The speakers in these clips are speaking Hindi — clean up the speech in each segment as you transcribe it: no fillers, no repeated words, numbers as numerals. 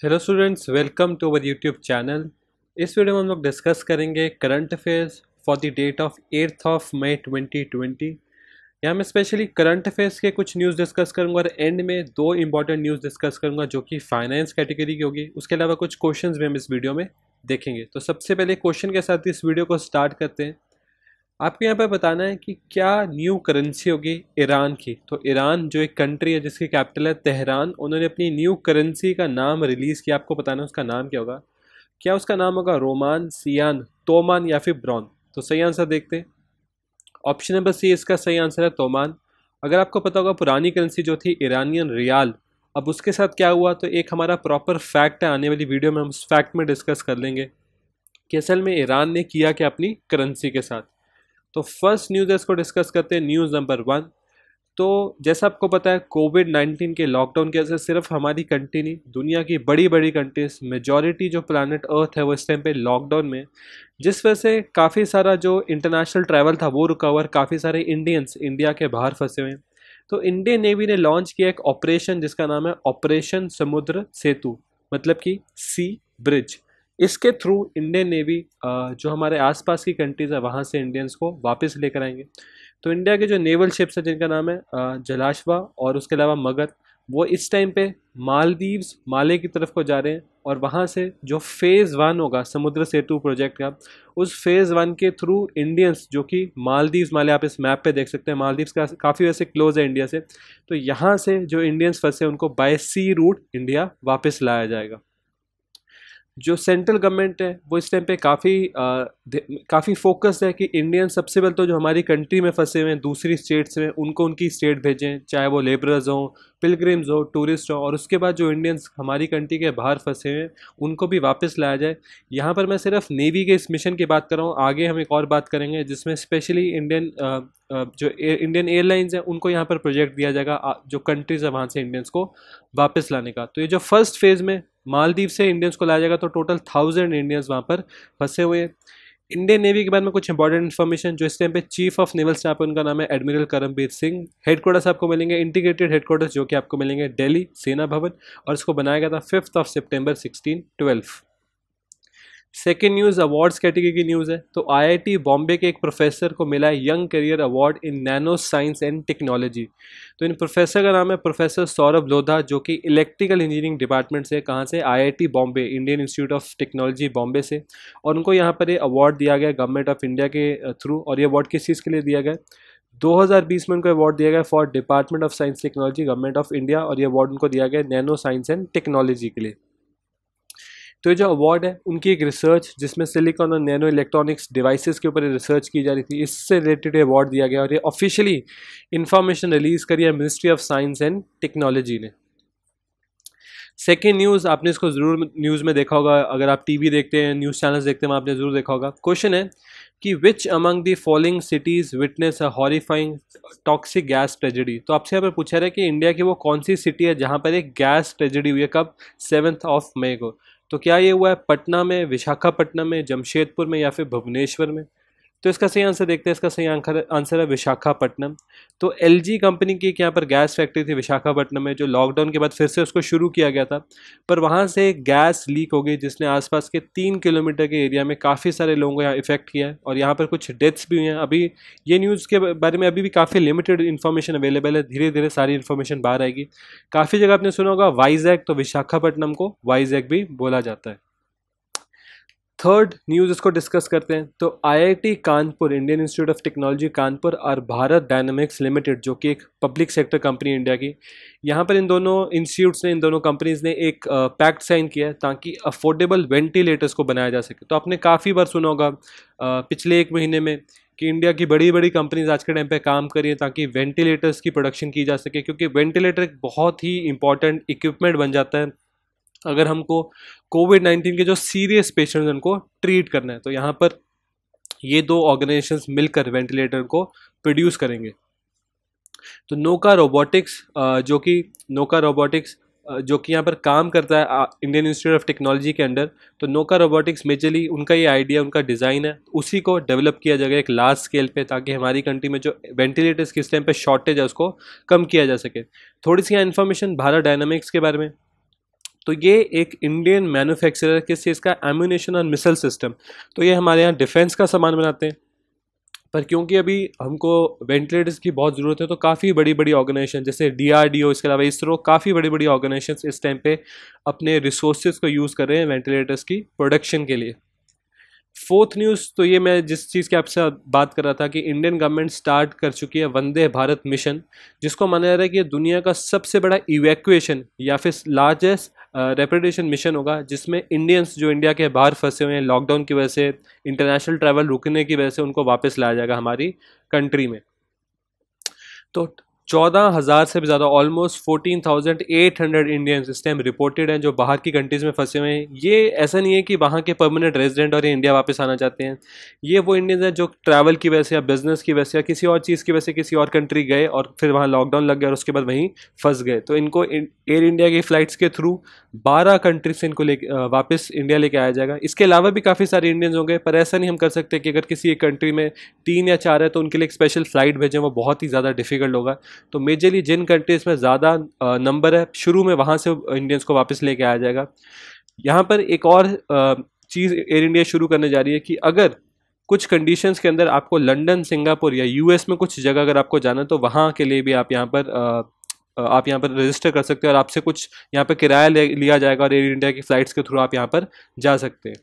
Hello students, welcome to our YouTube channel. इस वीडियो में हम लोग डिस्कस करेंगे current affairs for the date of 8th of May 2020। यहाँ मैं स्पेशली करंट अफेयर्स के कुछ न्यूज़ डिस्कस करूंगा और एंड में दो इंपॉर्टेंट न्यूज़ डिस्कस करूंगा जो कि फाइनेंस कैटेगरी की होगी। उसके अलावा कुछ क्वेश्चंस भी हम इस वीडियो में देखेंगे। तो सबसे पहले क्वेश्चन के साथ इस वीडियो को स्टार्ट करते हैं। आपको यहाँ पर बताना है कि क्या न्यू करेंसी होगी ईरान की। तो ईरान जो एक कंट्री है जिसकी कैपिटल है तेहरान, उन्होंने अपनी न्यू करेंसी का नाम रिलीज़ किया। आपको बताना है उसका नाम क्या होगा। क्या उसका नाम होगा रोमान, सियान, तोमान या फिर ब्रॉन। तो सही आंसर देखते हैं। ऑप्शन नंबर सी इसका सही आंसर है तोमान। अगर आपको पता होगा पुरानी करेंसी जो थी ईरानियन रियाल, अब उसके साथ क्या हुआ, तो एक हमारा प्रॉपर फैक्ट है, आने वाली वीडियो में हम उस फैक्ट में डिस्कस कर लेंगे कि असल में ईरान ने किया क्या अपनी करेंसी के साथ। तो फर्स्ट न्यूज़ इसको डिस्कस करते हैं। News number 1। तो जैसा आपको पता है कोविड-19 के लॉकडाउन की वजह से सिर्फ हमारी कंट्री नहीं, दुनिया की बड़ी बड़ी कंट्रीज, मेजॉरिटी जो प्लानट अर्थ है वो इस टाइम पे लॉकडाउन में, जिस वजह से काफ़ी सारा जो इंटरनेशनल ट्रैवल था वो रुका हुआ और काफ़ी सारे इंडियंस इंडिया के बाहर फंसे हुए हैं। तो इंडियन नेवी ने लॉन्च किया एक ऑपरेशन जिसका नाम है ऑपरेशन समुद्र सेतु, मतलब कि सी ब्रिज। इसके थ्रू इंडियन नेवी जो हमारे आसपास की कंट्रीज़ है वहाँ से इंडियंस को वापस लेकर आएंगे। तो इंडिया के जो नेवल शिप्स हैं जिनका नाम है जलाश्वा और उसके अलावा मगर, वो इस टाइम पे मालदीव्स माले की तरफ को जा रहे हैं और वहाँ से जो फेज़ 1 होगा समुद्र सेतु प्रोजेक्ट का, उस फेज़ 1 के थ्रू इंडियंस जो कि मालदीव्स माले, आप इस मैप पे देख सकते हैं, मालदीव्स का काफ़ी वैसे क्लोज है इंडिया से, तो यहाँ से जो इंडियंस फंसे उनको बाय सी रूट इंडिया वापस लाया जाएगा। जो सेंट्रल गवर्नमेंट है वो इस टाइम पे काफ़ी फोकस्ड है कि इंडियन सबसे पहले तो जो हमारी कंट्री में फंसे हुए हैं दूसरी स्टेट्स में, उनको उनकी स्टेट भेजें, चाहे वो लेबरर्स हों, पिलग्रिम्स हो, टूरिस्ट हो, और उसके बाद जो इंडियंस हमारी कंट्री के बाहर फंसे हुए हैं उनको भी वापस लाया जाए। यहाँ पर मैं सिर्फ नेवी के इस मिशन की बात कर रहा हूँ, आगे हम एक और बात करेंगे जिसमें स्पेशली जो इंडियन एयरलाइंस हैं उनको यहाँ पर प्रोजेक्ट दिया जाएगा जो कंट्रीज़ है वहाँ से इंडियंस को वापस लाने का। तो ये जो फर्स्ट फेज़ में मालदीव से इंडियंस को लाया जाएगा, तो टोटल 1000 इंडियंस वहाँ पर फंसे हुए हैं। इंडियन नेवी के बारे में कुछ इंपॉर्टेंट इन्फॉर्मेशन, जो इस टाइम पे चीफ ऑफ नेवल स्टाफ है उनका नाम है एडमिरल करमबीर सिंह। हेडक्वार्टर्स आपको मिलेंगे इंटीग्रेटेड हेडक्वार्टर्स जो कि आपको मिलेंगे दिल्ली सेना भवन, और इसको बनाया गया था 5th of September 1612। Second news awards category की न्यूज़ है। तो आईआईटी बॉम्बे के एक प्रोफेसर को मिला है young career award in nano science and technology. तो इन प्रोफेसर का नाम है प्रोफेसर सौरभ लोधा, जो कि इलेक्ट्रिकल इंजीनियरिंग डिपार्टमेंट से, कहाँ से, IIT Bombay, Indian institute of technology Bombay से। और उनको यहाँ पर ये अवार्ड दिया गया गवर्नमेंट ऑफ इंडिया के थ्रू। और ये अवार्ड किस चीज़ के लिए दिया गया? 2020 में उनको अवार्ड दिया गया for department of science technology government of India, और ये अवार्ड उनको दिया गया नैनो साइंस एंड टेक्नोलॉजी के लिए। तो ये जो अवार्ड है उनकी एक रिसर्च जिसमें सिलिकॉन और नैनो इलेक्ट्रॉनिक्स डिवाइसेस के ऊपर रिसर्च की जा रही थी, इससे रिलेटेड अवार्ड दिया गया और ये ऑफिशियली इंफॉर्मेशन रिलीज करी है ministry of science and technology ने। सेकेंड न्यूज़, आपने इसको ज़रूर न्यूज़ में देखा होगा, अगर आप टीवी देखते हैं, न्यूज़ चैनल्स देखते हैं, आपने ज़रूर देखा होगा। क्वेश्चन है कि which among the following cities witness a horrifying toxic gas tragedy. तो आपसे यहाँ पर पूछा रहा है कि इंडिया की वो कौन सी सिटी है जहाँ पर एक गैस ट्रेजेडी हुई है, कब? 7th ऑफ मई को। तो क्या ये हुआ है पटना में, विशाखापट्टनम में, जमशेदपुर में या फिर भुवनेश्वर में? तो इसका सही आंसर देखते हैं। इसका सही आंसर है विशाखापट्टनम। तो एलजी कंपनी की यहाँ पर गैस फैक्ट्री थी विशाखापट्टनम में, जो लॉकडाउन के बाद फिर से उसको शुरू किया गया था, पर वहाँ से गैस लीक हो गई जिसने आसपास के 3 किलोमीटर के एरिया में काफ़ी सारे लोगों को यहाँ इफेक्ट किया है और यहाँ पर कुछ डेथ्स भी हुई हैं। अभी ये न्यूज़ के बारे में अभी भी काफ़ी लिमिटेड इन्फॉर्मेशन अवेलेबल है, धीरे धीरे सारी इन्फॉर्मेशन बाहर आएगी। काफ़ी जगह आपने सुना होगा वाइजैक, तो विशाखापट्टनम को वाइजैक भी बोला जाता है। थर्ड न्यूज़ इसको डिस्कस करते हैं। तो IIT Kanpur, Indian institute of technology Kanpur और भारत डायनामिक्स लिमिटेड, जो कि एक पब्लिक सेक्टर कंपनी इंडिया की, यहाँ पर इन दोनों इंस्टीट्यूट्स ने, इन दोनों कंपनीज ने एक पैक्ट साइन किया है ताकि अफोर्डेबल वेंटिलेटर्स को बनाया जा सके। तो आपने काफ़ी बार सुना होगा पिछले 1 महीने में कि इंडिया की बड़ी बड़ी कंपनीज आज के टाइम पे काम कर रही है ताकि वेंटिलेटर्स की प्रोडक्शन की जा सके, क्योंकि वेंटिलेटर एक बहुत ही इंपॉर्टेंट इक्विपमेंट बन जाता है अगर हमको कोविड-19 के जो सीरियस पेशेंट्स हैं उनको ट्रीट करना है। तो यहाँ पर ये दो ऑर्गेनाइजेशंस मिलकर वेंटिलेटर को प्रोड्यूस करेंगे। तो नोका रोबोटिक्स, जो कि यहाँ पर काम करता है इंडियन इंस्टीट्यूट ऑफ टेक्नोलॉजी के अंडर, तो नोका रोबोटिक्स मेजरली उनका ये आइडिया, उनका डिज़ाइन है, उसी को डेवलप किया जाएगा एक लार्ज स्केल पे, ताकि हमारी कंट्री में जो वेंटिलेटर्स किस टाइम पे शॉर्टेज है उसको कम किया जा सके। थोड़ी सी यहाँ इन्फॉर्मेशन भारत डायनामिक्स के बारे में। तो ये एक इंडियन मैन्युफैक्चरर किस चीज़ का, एम्यूनेशन और मिसाइल सिस्टम। तो ये हमारे यहाँ डिफेंस का सामान बनाते हैं, पर क्योंकि अभी हमको वेंटिलेटर्स की बहुत ज़रूरत है तो काफ़ी बड़ी बड़ी ऑर्गेनाइजेशन जैसे DRDO, इसके अलावा इसरो, काफ़ी बड़ी बड़ी ऑर्गेनाइजेशन इस टाइम पे अपने रिसोर्सेज को यूज़ कर रहे हैं वेंटिलेटर्स की प्रोडक्शन के लिए। फोर्थ न्यूज़, तो ये मैं जिस चीज़ की आपसे बात कर रहा था कि इंडियन गवर्नमेंट स्टार्ट कर चुकी है वंदे भारत मिशन, जिसको माना जा रहा है कि ये दुनिया का सबसे बड़ा इवैक्यूएशन या फिर लार्जेस्ट रेपिटेशन मिशन होगा, जिसमें इंडियंस जो इंडिया के बाहर फंसे हुए हैं लॉकडाउन की वजह से, इंटरनेशनल ट्रैवल रुकने की वजह से, उनको वापस लाया जाएगा हमारी कंट्री में। तो 14,000 से भी ज़्यादा, ऑलमोस्ट 14,800 इंडियंस इस टाइम रिपोर्टेड हैं जो बाहर की कंट्रीज़ में फंसे हुए हैं। ये ऐसा नहीं है कि वहाँ के परमानेंट रेजिडेंट और ये इंडिया वापस आना चाहते हैं, ये वो इंडियंस हैं जो ट्रैवल की वजह से या बिजनेस की वजह से या किसी और चीज़ की वजह से किसी और कंट्री गए और फिर वहाँ लॉकडाउन लग गया और उसके बाद वहीं फंस गए। तो इनको एयर इंडिया की फ़्लाइट्स के थ्रू 12 कंट्री से इनको वापस इंडिया लेके आया जाएगा। इसके अलावा भी काफ़ी सारे इंडियंस होंगे, पर ऐसा नहीं हम कर सकते कि अगर किसी एक कंट्री में 3 या 4 है तो उनके लिए एक स्पेशल फ़्लाइट भेजें, वो बहुत ही ज़्यादा डिफिकल्ट होगा। तो मेजरली जिन कंट्रीज़ में ज़्यादा नंबर है शुरू में, वहाँ से इंडियंस को वापस लेके आया जाएगा। यहाँ पर एक और चीज़ एयर इंडिया शुरू करने जा रही है कि अगर कुछ कंडीशंस के अंदर आपको लंदन, सिंगापुर या US में कुछ जगह अगर आपको जाना है तो वहाँ के लिए भी आप यहाँ पर रजिस्टर कर सकते हैं और आपसे कुछ यहाँ पर किराया लिया जाएगा और एयर इंडिया की फ़्लाइट्स के थ्रू आप यहाँ पर जा सकते हैं।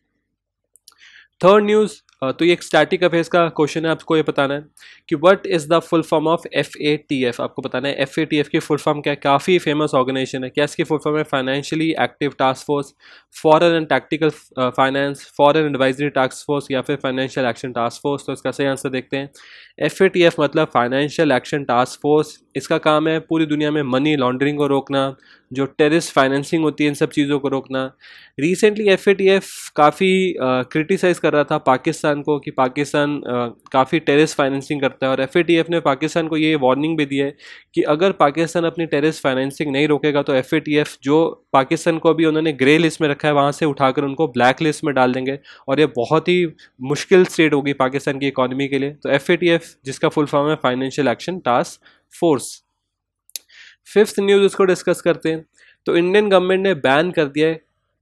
थर्ड न्यूज़, तो ये एक स्टैटिक अफेयर्स का क्वेश्चन है, आपको ये बताना है कि what is the full form of FATF। आपको बताना है FATF की फुल फॉर्म क्या है। काफ़ी फेमस ऑर्गेनाइजेशन है। क्या इसकी फुल फॉर्म है? Financially active task force, foreign and tactical finance, foreign advisory task force या फिर फाइनेंशियल एक्शन टास्क फोर्स। तो इसका सही आंसर देखते हैं। FATF मतलब फाइनेंशियल एक्शन टास्क फोर्स। इसका काम है पूरी दुनिया में मनी लॉन्ड्रिंग को रोकना, जो टेररिस्ट फाइनेंसिंग होती है इन सब चीज़ों को रोकना। रिसेंटली FATF काफ़ी क्रिटिसाइज़ कर रहा था पाकिस्तान को कि पाकिस्तान काफ़ी टेररिस्ट फाइनेंसिंग करता है, और FATF ने पाकिस्तान को ये वार्निंग भी दी है कि अगर पाकिस्तान अपनी टेररिस्ट फाइनेंसिंग नहीं रोकेगा तो FATF, जो पाकिस्तान को अभी उन्होंने ग्रे लिस्ट में रखा है, वहाँ से उठाकर उनको ब्लैक लिस्ट में डाल देंगे और ये बहुत ही मुश्किल स्टेट होगी पाकिस्तान की इकॉनमी के लिए। तो FATF जिसका फुल फॉर्म है financial action task force. Fifth news इसको डिस्कस करते हैं। तो इंडियन गवर्नमेंट ने बैन कर दिया है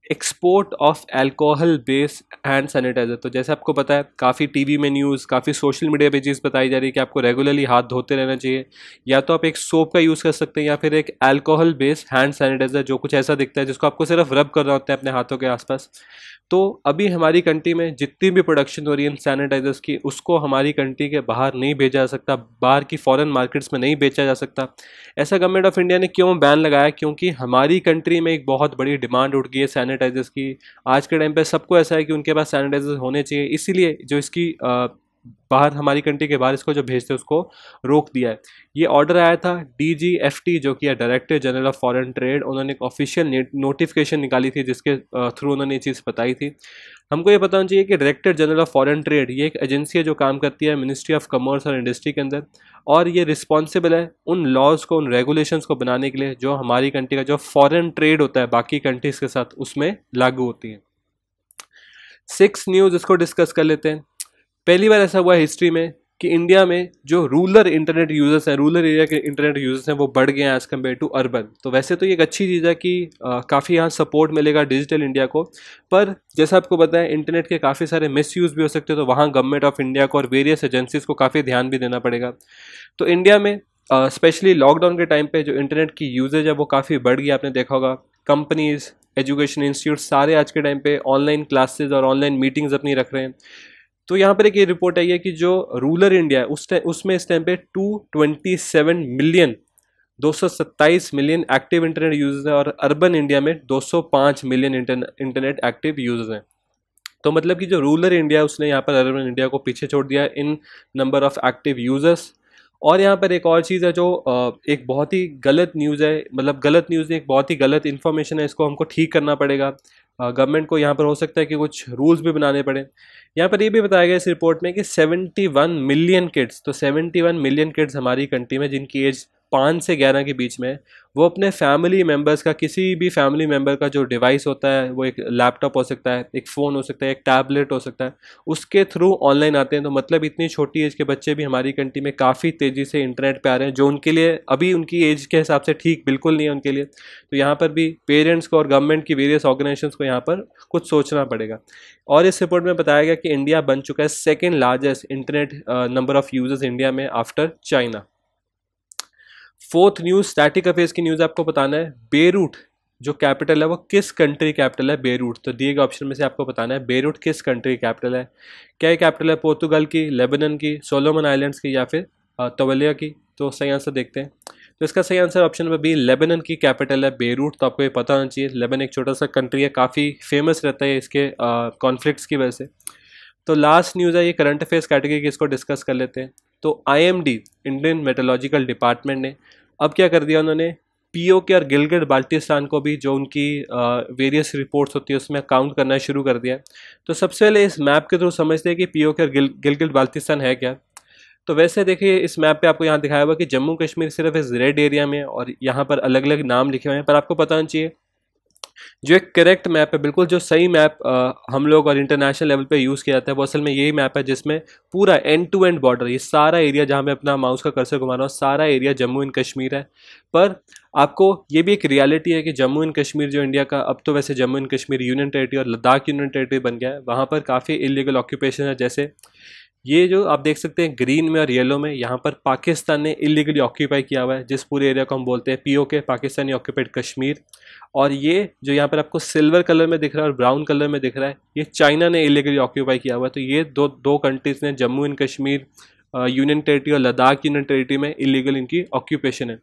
export of alcohol based hand sanitiser. तो जैसे आपको पता है काफ़ी टीवी में न्यूज़, काफ़ी सोशल मीडिया पे चीज़ बताई जा रही है कि आपको रेगुलरली हाथ धोते रहना चाहिए, या तो आप एक सोप का यूज़ कर सकते हैं या फिर एक अल्कोहल बेस्ड हैंड सैनिटाइजर जो कुछ ऐसा दिखता है जिसको आपको सिर्फ रब करना होता है अपने हाथों के आसपास। तो अभी हमारी कंट्री में जितनी भी प्रोडक्शन हो रही है सैनिटाइजर्स की, उसको हमारी कंट्री के बाहर नहीं भेजा जा सकता, बाहर की फॉरेन मार्केट्स में नहीं बेचा जा सकता। ऐसा गवर्नमेंट ऑफ इंडिया ने क्यों बैन लगाया? क्योंकि हमारी कंट्री में एक बहुत बड़ी डिमांड उठ गई है सैनिटाइजर्स की। आज के टाइम पे सबको ऐसा है कि उनके पास सैनिटाइजर्स होने चाहिए, इसीलिए जो इसकी बाहर हमारी कंट्री के बाहर इसको जो भेजते हैं उसको रोक दिया है। ये ऑर्डर आया था DGFT जो कि है director general of foreign trade, उन्होंने एक ऑफिशियल नोटिफिकेशन निकाली थी जिसके थ्रू उन्होंने ये चीज़ बताई थी। हमको ये पता होना चाहिए कि director general of foreign trade ये एक एजेंसी है जो काम करती है मिनिस्ट्री ऑफ कॉमर्स और इंडस्ट्री के अंदर, और ये रिस्पॉन्सिबल है उन लॉज को, उन रेगुलेशंस को बनाने के लिए जो हमारी कंट्री का जो फॉरेन ट्रेड होता है बाकी कंट्रीज़ के साथ उसमें लागू होती है। 6 न्यूज़ इसको डिस्कस कर लेते हैं। पहली बार ऐसा हुआ है हिस्ट्री में कि इंडिया में जो रूरल इंटरनेट यूजर्स हैं, रूरल एरिया के इंटरनेट यूजर्स हैं, वो बढ़ गए हैं एज़ कम्पेयर टू अर्बन। तो वैसे तो ये एक अच्छी चीज़ है कि काफ़ी यहाँ सपोर्ट मिलेगा डिजिटल इंडिया को, पर जैसा आपको पता है इंटरनेट के काफ़ी सारे मिसयूज़ भी हो सकते हैं, तो वहाँ गवर्नमेंट ऑफ इंडिया को और वेरियस एजेंसीज़ को काफ़ी ध्यान भी देना पड़ेगा। तो इंडिया में स्पेशली लॉकडाउन के टाइम पे जो इंटरनेट की यूजेज है वो काफ़ी बढ़ गई। आपने देखा होगा कंपनीज़, एजुकेशन इंस्टीट्यूट सारे आज के टाइम पे ऑनलाइन क्लासेज और ऑनलाइन मीटिंग्स अपनी रख रहे हैं। तो यहाँ पर एक ये रिपोर्ट आई है कि जो रूरल इंडिया है उसमें इस टाइम पे 227 मिलियन एक्टिव इंटरनेट यूजर्स हैं, और अर्बन इंडिया में 205 मिलियन इंटरनेट एक्टिव यूजर्स हैं। तो मतलब कि जो रूरल इंडिया है उसने यहाँ पर अर्बन इंडिया को पीछे छोड़ दिया इन नंबर ऑफ एक्टिव यूजर्स। और यहाँ पर एक और चीज़ है जो एक बहुत ही गलत न्यूज़ है, मतलब गलत न्यूज़ नहीं, एक बहुत ही गलत इन्फॉर्मेशन है, इसको हमको ठीक करना पड़ेगा। गवर्नमेंट को यहाँ पर हो सकता है कि कुछ रूल्स भी बनाने पड़े। यहाँ पर ये भी बताया गया इस रिपोर्ट में कि 71 मिलियन किड्स, तो 71 मिलियन किड्स हमारी कंट्री में जिनकी एज 5 से 11 के बीच में, वो अपने फैमिली मेम्बर्स का, किसी भी फैमिली मेम्बर का जो डिवाइस होता है, वो एक लैपटॉप हो सकता है, एक फ़ोन हो सकता है, एक टैबलेट हो सकता है, उसके थ्रू ऑनलाइन आते हैं। तो मतलब इतनी छोटी एज के बच्चे भी हमारी कंट्री में काफ़ी तेज़ी से इंटरनेट पे आ रहे हैं, जो उनके लिए अभी उनकी एज के हिसाब से ठीक बिल्कुल नहीं है उनके लिए। तो यहाँ पर भी पेरेंट्स को और गवर्नमेंट की वेरियस ऑर्गेनाइजेशंस को यहाँ पर कुछ सोचना पड़ेगा। और इस रिपोर्ट में बताया गया कि इंडिया बन चुका है second largest internet number of users India में after China. Fourth news, static affairs की न्यूज आपको बताना है। बेरूट जो कैपिटल है वो किस कंट्री कैपिटल है? बेरूट। तो दिए गए ऑप्शन में से आपको बताना है बेरूट किस कंट्री कैपिटल है। क्या ये कैपिटल है पोर्तुगल की, लेबनान की, सोलोमन आइलैंड्स की, या फिर तवलिया की? तो सही आंसर देखते हैं। तो इसका सही answer option number B, Lebanon की कैपिटल है बेरूट। तो आपको ये पता होना चाहिए, लेबनान एक छोटा सा कंट्री है, काफ़ी फेमस रहता है इसके कॉन्फ्लिक्ट्स की वजह से। तो लास्ट न्यूज़ है ये करंट अफेयर्स कैटेगरी की, इसको डिस्कस कर लेते हैं। तो आईएमडी इंडियन मेट्रोलॉजिकल डिपार्टमेंट ने अब क्या कर दिया, उन्होंने पीओके और गिलगित बाल्टिस्तान को भी, जो उनकी वेरियस रिपोर्ट्स होती है उसमें काउंट करना शुरू कर दिया। तो सबसे पहले इस मैप के थ्रू समझते हैं कि पीओके और गिलगित बाल्टिस्तान है क्या। तो वैसे देखिए इस मैप पे आपको यहाँ दिखाया हुआ कि जम्मू कश्मीर सिर्फ इस रेड एरिया में है और यहाँ पर अलग अलग नाम लिखे हुए हैं, पर आपको पता होना चाहिए जो एक करेक्ट मैप है, बिल्कुल जो सही मैप हम लोग और इंटरनेशनल लेवल पे यूज़ किया जाता है, वो असल में यही मैप है जिसमें पूरा एंड टू एंड बॉर्डर, ये सारा एरिया जहाँ मैं अपना माउस का कर्सर घुमा रहा हूँ, सारा एरिया जम्मू एंड कश्मीर है। पर आपको ये भी एक रियलिटी है कि जम्मू एंड कश्मीर जो इंडिया का, अब तो वैसे Jammu and Kashmir union territory और लद्दाख यूनियन टेरिटरी बन गया है, वहाँ पर काफ़ी इलीगल ऑक्यूपेशन है। जैसे ये जो आप देख सकते हैं ग्रीन में और येलो में, यहाँ पर पाकिस्तान ने इलीगली ऑक्यूपाई किया हुआ है, जिस पूरे एरिया को हम बोलते हैं पीओके, पाकिस्तानी ऑक्यूपाइड कश्मीर। और ये जो यहाँ पर आपको सिल्वर कलर में दिख रहा है और ब्राउन कलर में दिख रहा है, ये चाइना ने इलीगली ऑक्यूपाई किया हुआ है। तो ये दो कंट्रीज ने, Jammu and Kashmir union territory और लद्दाख यूनियन टेरिटरी में इलीगल इनकी ऑक्यूपेशन है।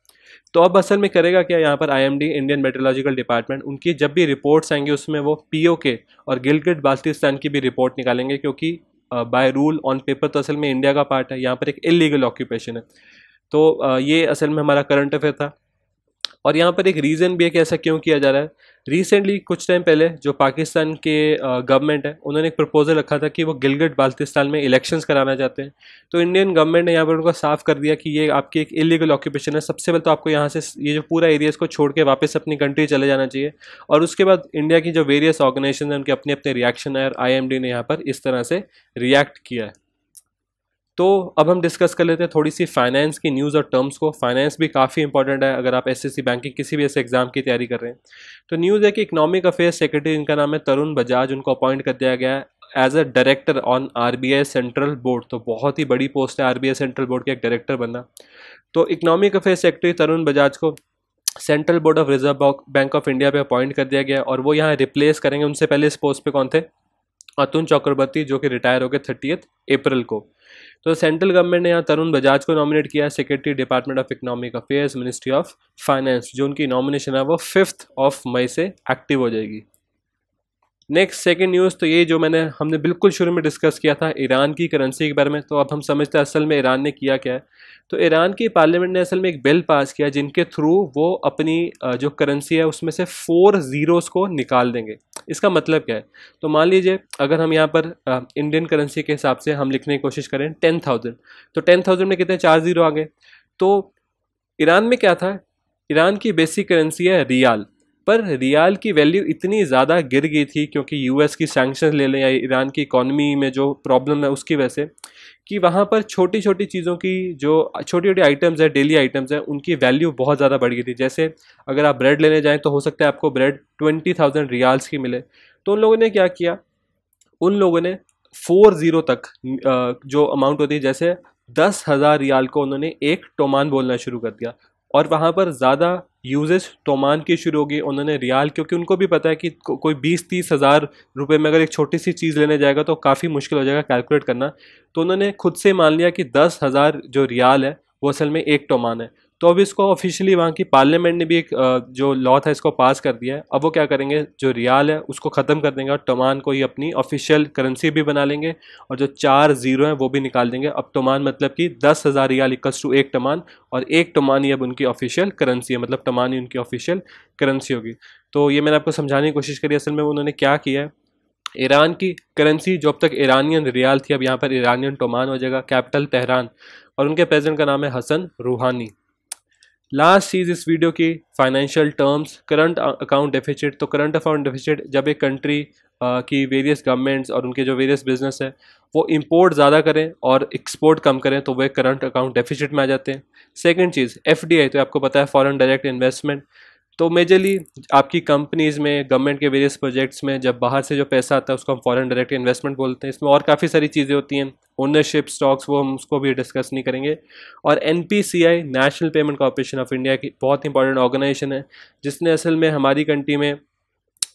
तो अब असल में करेगा क्या यहाँ पर आईएमडी, इंडियन मेट्रोलॉजिकल डिपार्टमेंट, उनकी जब भी रिपोर्ट्स आएंगी उसमें वो पीओके और गिलगित बाल्टिस्तान की भी रिपोर्ट निकालेंगे, क्योंकि बाय रूल ऑन पेपर तो असल में इंडिया का पार्ट है, यहाँ पर एक इलीगल ऑक्यूपेशन है। तो ये असल में हमारा करंट अफेयर था। और यहाँ पर एक रीज़न भी है कि ऐसा क्यों किया जा रहा है। रिसेंटली कुछ टाइम पहले जो पाकिस्तान के गवर्नमेंट है, उन्होंने एक प्रपोजल रखा था कि वो गिलगित बाल्टिस्तान में इलेक्शंस कराना चाहते हैं। तो इंडियन गवर्नमेंट ने यहाँ पर उनको साफ कर दिया कि ये आपकी एक इलीगल ऑक्यूपेशन है। सबसे पहले तो आपको यहाँ से ये जो पूरा एरिया इसको छोड़ के वापस अपनी कंट्री चले जाना चाहिए। और उसके बाद इंडिया की जो वेरियस ऑर्गेनाइजेशन है उनके अपने अपने रिएक्शन है, और आईएमडी ने यहाँ पर इस तरह से रिएक्ट किया है। तो अब हम डिस्कस कर लेते हैं थोड़ी सी फाइनेंस की न्यूज़ और टर्म्स को। फाइनेंस भी काफ़ी इंपॉर्टेंट है अगर आप एसएससी बैंकिंग किसी भी ऐसे एग्जाम की तैयारी कर रहे हैं। तो न्यूज़ है कि इकोनॉमिक अफेयर्स सेक्रेटरी, इनका नाम है तरुण बजाज, उनको अपॉइंट कर दिया गया है as a director on RBI central board. तो बहुत ही बड़ी पोस्ट है आरबीआई सेंट्रल बोर्ड के एक डायरेक्टर बनना। तो economic affairs secretary Tarun Bajaj को central board of reserve bank of India पे अपॉइंट कर दिया गया, और वो यहाँ रिप्लेस करेंगे। उनसे पहले इस पोस्ट पे कौन थे? अतुल चक्रवर्ती, जो कि रिटायर हो गए 30 अप्रैल को। तो सेंट्रल गवर्नमेंट ने यहाँ तरुण बजाज को नॉमिनेट किया है secretary department of economic affairs, ministry of finance. जो उनकी नॉमिनेशन है वो 5 मई से एक्टिव हो जाएगी। नेक्स्ट सेकंड न्यूज़, तो ये जो हमने बिल्कुल शुरू में डिस्कस किया था ईरान की करेंसी के बारे में। तो अब हम समझते हैं असल में ईरान ने किया क्या है। तो ईरान की पार्लियामेंट ने असल में एक बिल पास किया जिनके थ्रू वो अपनी जो करेंसी है उसमें से 4 ज़ीरोज़ को निकाल देंगे। इसका मतलब क्या है? तो मान लीजिए अगर हम यहाँ पर इंडियन करेंसी के हिसाब से हम लिखने की कोशिश करें 10,000, तो 10,000 में कितने 4 ज़ीरो आ गए। तो ईरान में क्या था, ईरान की बेसिक करेंसी है रियाल, पर रियाल की वैल्यू इतनी ज़्यादा गिर गई थी क्योंकि यूएस की सैंक्शन ले लें या ईरान की इकॉनमी में जो प्रॉब्लम है उसकी वजह से, कि वहाँ पर छोटी छोटी चीज़ों की, जो छोटी छोटी आइटम्स है, डेली आइटम्स है, उनकी वैल्यू बहुत ज़्यादा बढ़ गई थी। जैसे अगर आप ब्रेड लेने जाएँ तो हो सकता है आपको ब्रेड 20,000 रियाल्स की मिले। तो उन लोगों ने क्या किया, उन लोगों ने 4 ज़ीरो तक जो अमाउंट होती है, जैसे 10,000 रियाल को उन्होंने एक टोमान बोलना शुरू कर दिया। और वहाँ पर ज़्यादा यूजेस टोमान की शुरू होगी। उन्होंने रियाल, क्योंकि उनको भी पता है कि कोई 20-30 हज़ार रुपये में अगर एक छोटी सी चीज़ लेने जाएगा तो काफ़ी मुश्किल हो जाएगा कैलकुलेट करना। तो उन्होंने खुद से मान लिया कि 10,000 जो रियाल है वो असल में एक टोमान है। तो अब इसको ऑफिशियली वहाँ की पार्लियामेंट ने भी एक जो लॉ था इसको पास कर दिया है। अब वो क्या करेंगे, जो रियाल है उसको ख़त्म कर देंगे और टोमान को ही अपनी ऑफिशियल करेंसी भी बना लेंगे, और जो 4 ज़ीरो हैं वो भी निकाल देंगे। अब टोमान मतलब कि 10,000 रियाल इक्वल्स टू एक टोमान, और एक टोमान ही अब उनकी ऑफिशियल करेंसी है, मतलब टोमान ही उनकी ऑफिशियल करेंसी होगी। तो ये मैंने आपको समझाने की कोशिश करी असल में उन्होंने क्या किया है। ईरान की करेंसी जो अब तक ईरानियन रियाल थी, अब यहाँ पर ईरानियन टोमान हो जाएगा। कैपिटल तेहरान, और उनके प्रेसिडेंट का नाम है हसन रूहानी। लास्ट चीज़ इस वीडियो की financial terms, current account deficit. तो करंट अकाउंट डेफिसिट जब एक कंट्री की वेरियस गवर्नमेंट्स और उनके जो वेरियस बिजनेस है वो इंपोर्ट ज़्यादा करें और एक्सपोर्ट कम करें तो वो करंट अकाउंट डेफिसिट में आ जाते हैं। सेकंड चीज़ एफडीआई, तो आपको पता है फॉरेन डायरेक्ट इन्वेस्टमेंट। तो मेजरली आपकी कंपनीज़ में, गवर्नमेंट के वेरियस प्रोजेक्ट्स में जब बाहर से जो पैसा आता है उसको हम फॉरेन डायरेक्ट इन्वेस्टमेंट बोलते हैं। इसमें और काफ़ी सारी चीज़ें होती हैं, ओनरशिप, स्टॉक्स, वो हम उसको भी डिस्कस नहीं करेंगे। और NPCI, national payment corporation of India की बहुत इंपॉर्टेंट ऑर्गेनाइजेशन है, जिसने असल में हमारी कंट्री में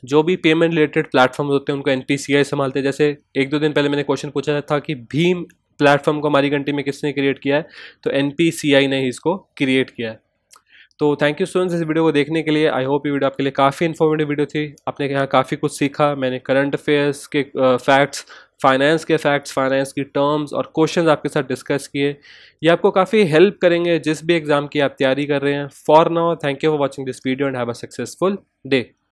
जो भी पेमेंट रिलेटेड प्लेटफॉर्म होते हैं उनको एनपीसीआई संभालते हैं। जैसे एक दो दिन पहले मैंने क्वेश्चन पूछा था कि भीम प्लेटफॉर्म को हमारी कंट्री में किसने क्रिएट किया है, तो एनपीसीआई ने ही इसको क्रिएट किया है। तो थैंक यू सो मच इस वीडियो को देखने के लिए। आई होप ये वीडियो आपके लिए काफ़ी इन्फॉर्मेटिव वीडियो थी। आपने यहाँ काफ़ी कुछ सीखा। मैंने करंट अफेयर्स के फैक्ट्स, फाइनेंस के फैक्ट्स, फाइनेंस की टर्म्स और क्वेश्चंस आपके साथ डिस्कस किए। ये आपको काफ़ी हेल्प करेंगे जिस भी एग्जाम की आप तैयारी कर रहे हैं। For now, thank you for watching this video and have a successful day.